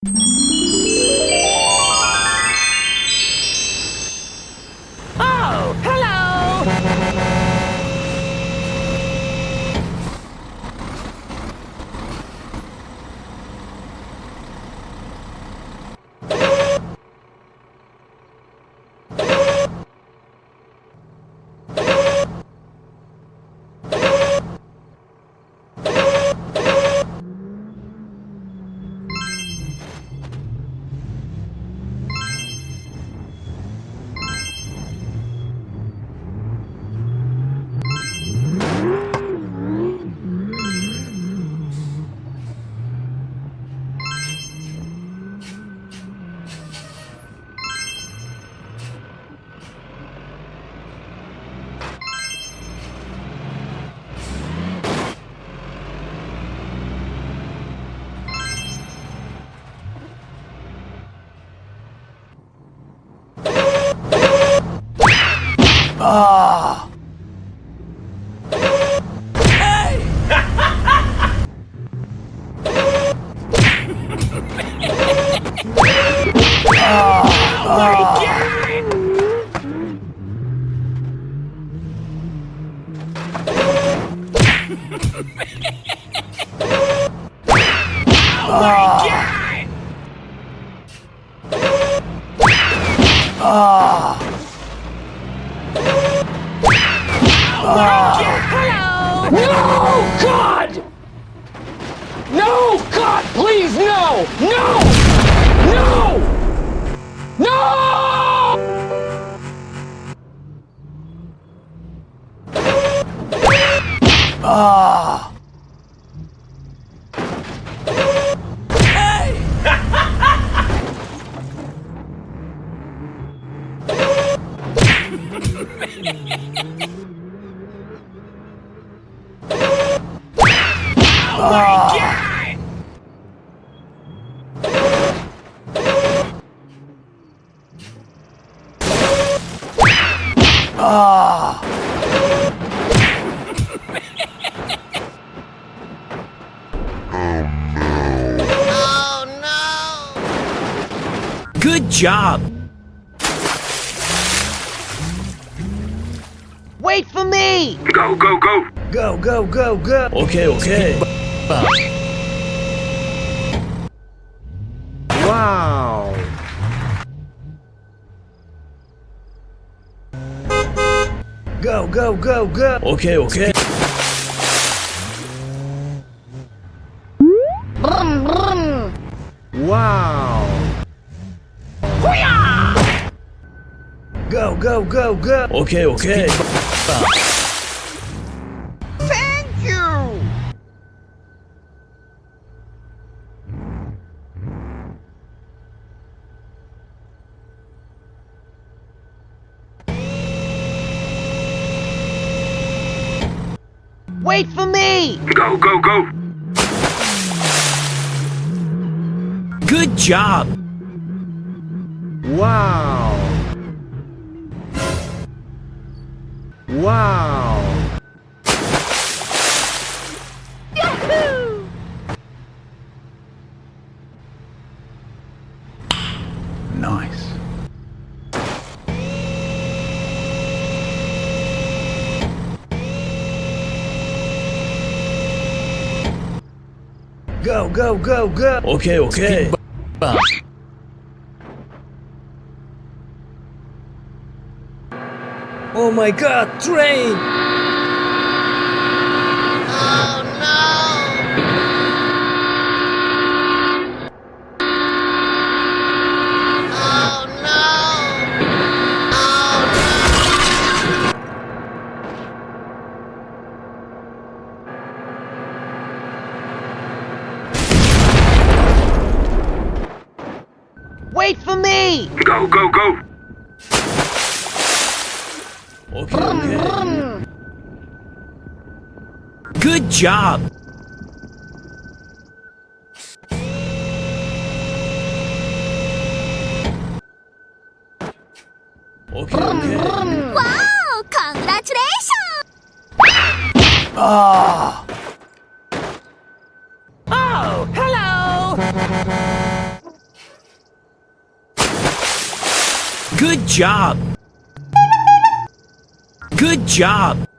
Oh, hello! Ah! Hey! Oh my God! Oh my God! Ah! Hello! No, God! No, God, please, no! No! No! No! Ah! Hey! Oh my God! Ah! Good job! Wait for me! Go, go, go! Go, go, go, go! Okay, okay. Wow! Go, go, go, go! Okay, okay. Brum, brum. Wow! Go, go, go, go! Okay, okay. Thank you! Wait for me! Go, go, go! Good job! Wow! Wow! Yahoo! Nice. Go, go, go, go! Okay, okay. Oh my God, train! Oh no! Oh no! Wait for me! Go, go, go! Okay, okay. Good job! Okay, okay. Wow! Congratulations! Ah! Oh, hello! Good job. Good job.